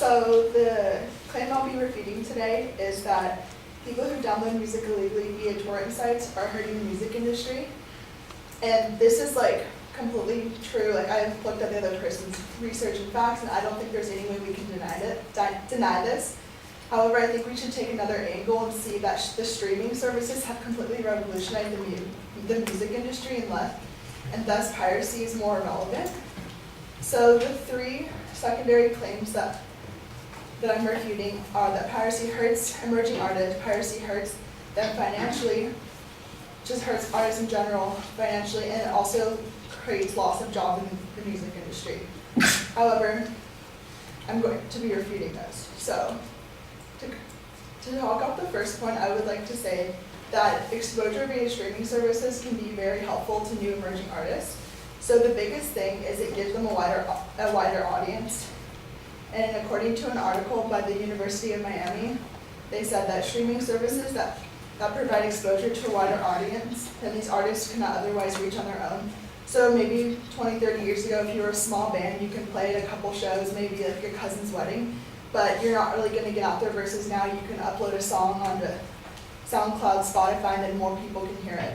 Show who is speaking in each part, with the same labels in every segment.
Speaker 1: So the claim I'll be refuting today is that people who download music illegally via torrent sites are hurting the music industry. And this is like completely true. Like I've looked at the other person's research and facts, and I don't think there's any way we can deny this. However, I think we should take another angle and see that the streaming services have completely revolutionized the music industry and thus piracy is more relevant. So the three secondary claims that I'm refuting are that piracy hurts emerging artists, piracy hurts them financially, just hurts artists in general financially, and it also creates loss of jobs in the music industry. However, I'm going to be refuting those. So to talk off the first point, I would like to say that exposure via streaming services can be very helpful to new emerging artists. So the biggest thing is it gives them a wider audience. And according to an article by the University of Miami, they said that streaming services that provide exposure to a wider audience than these artists cannot otherwise reach on their own. So maybe 20, 30 years ago, if you were a small band, you can play at a couple shows, maybe like your cousin's wedding, but you're not really going to get out there versus now you can upload a song onto SoundCloud, Spotify, and then more people can hear it.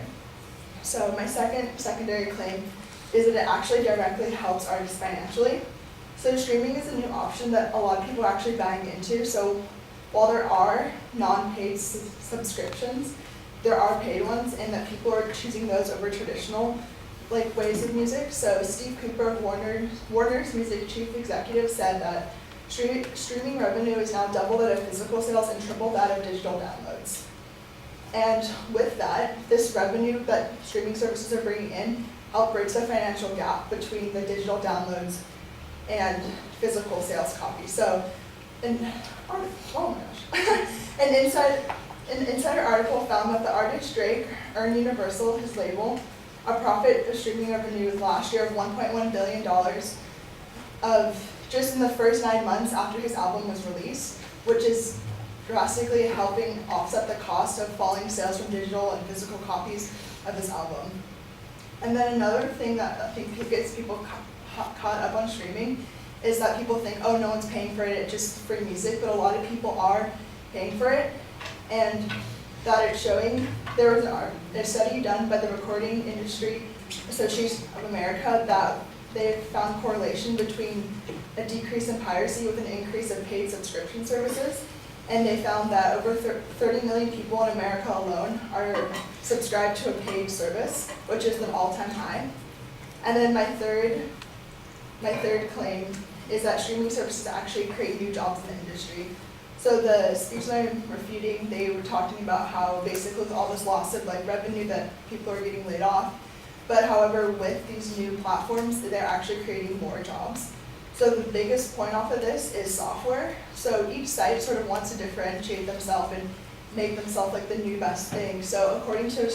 Speaker 1: So my secondary claim is that it actually directly helps artists financially. So streaming is a new option that a lot of people are actually buying into. So while there are non-paid subscriptions, there are paid ones, and that people are choosing those over traditional ways of music. So Steve Cooper of Warner's music chief executive said that streaming revenue is now double that of physical sales and triple that of digital downloads. And with that, this revenue that streaming services are bringing in help bridge the financial gap between the digital downloads and physical sales copies. So, an insider article found that the artist Drake earned Universal, his label, a profit of streaming revenue last year of $1.1 billion of just in the first 9 months after his album was released, which is drastically helping offset the cost of falling sales from digital and physical copies of his album. And then another thing that I think gets people caught up on streaming is that people think, oh, no one's paying for it, it's just free music, but a lot of people are paying for it, and that it's showing. There was a study done by the Recording Industry Association of America that they found correlation between a decrease in piracy with an increase of paid subscription services, and they found that over 30 million people in America alone are subscribed to a paid service, which is an all-time high. And then my third claim is that streaming services actually create new jobs in the industry. So the speech that I'm refuting, they were talking about how basically with all this loss of revenue that people are getting laid off, but however with these new platforms, they're actually creating more jobs. So the biggest point off of this is software. So each site sort of wants to differentiate themselves and make themselves the new best thing. So according to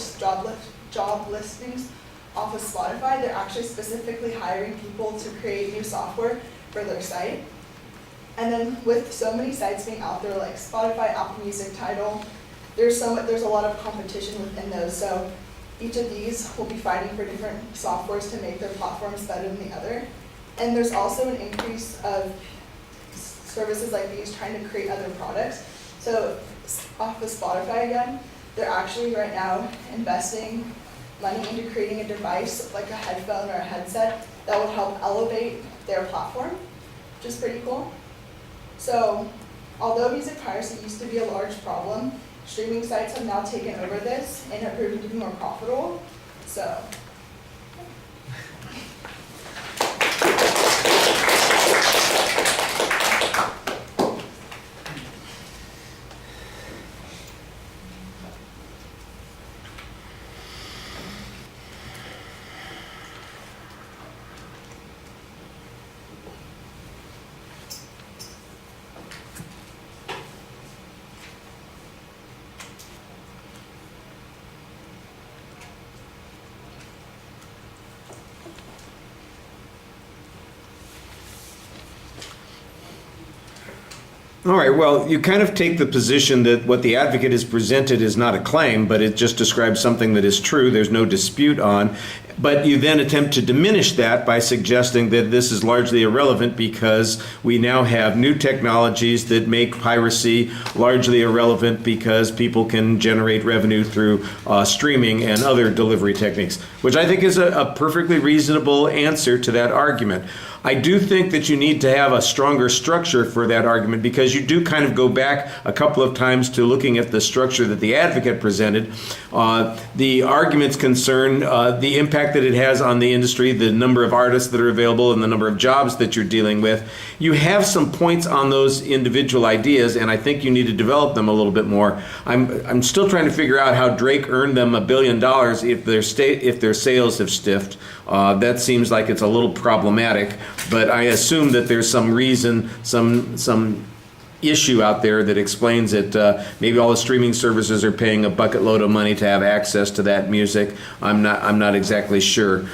Speaker 1: job listings off of Spotify, they're actually specifically hiring people to create new software for their site. And then with so many sites being out there like Spotify, Apple Music, Tidal, there's a lot of competition within those. So each of these will be fighting for different softwares to make their platforms better than the other. And there's also an increase of services like these trying to create other products. So off of Spotify again, they're actually right now investing money into creating a device like a headphone or a headset that will help elevate their platform, which is pretty cool. So although music piracy used to be a large problem, streaming sites have now taken over this and have proven to be more profitable. So.
Speaker 2: All right, well, you kind of take the position that what the advocate has presented is not a claim, but it just describes something that is true, there's no dispute on. But you then attempt to diminish that by suggesting that this is largely irrelevant because we now have new technologies that make piracy largely irrelevant because people can generate revenue through streaming and other delivery techniques, which I think is a perfectly reasonable answer to that argument. I do think that you need to have a stronger structure for that argument because you do kind of go back a couple of times to looking at the structure that the advocate presented. The arguments concern the impact that it has on the industry, the number of artists that are available, and the number of jobs that you're dealing with. You have some points on those individual ideas, and I think you need to develop them a little bit more. I'm still trying to figure out how Drake earned them $1 billion if their sales have stiffed. That seems like it's a little problematic, but I assume that there's some reason, some issue out there that explains it. Maybe all the streaming services are paying a bucket load of money to have access to that music. I'm not exactly sure.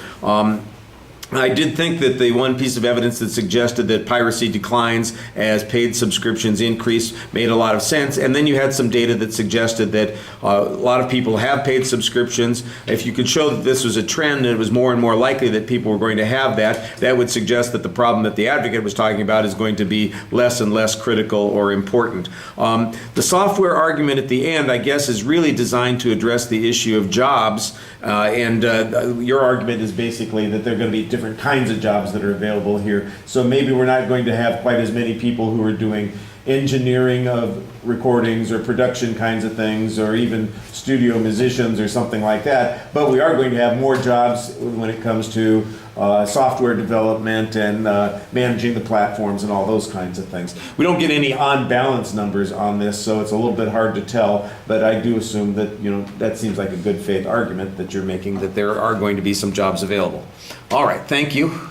Speaker 2: I did think that the one piece of evidence that suggested that piracy declines as paid subscriptions increase made a lot of sense. And then you had some data that suggested that a lot of people have paid subscriptions. If you could show that this was a trend and it was more and more likely that people were going to have that, that would suggest that the problem that the advocate was talking about is going to be less and less critical or important. The software argument at the end, I guess, is really designed to address the issue of jobs. Your argument is basically that there are going to be different kinds of jobs that are available here. So maybe we're not going to have quite as many people who are doing engineering of recordings or production kinds of things, or even studio musicians or something like that. But we are going to have more jobs when it comes to software development and managing the platforms and all those kinds of things. We don't get any on-balance numbers on this, so it's a little bit hard to tell, but I do assume that, that seems like a good faith argument that you're making, that there are going to be some jobs available. All right, thank you.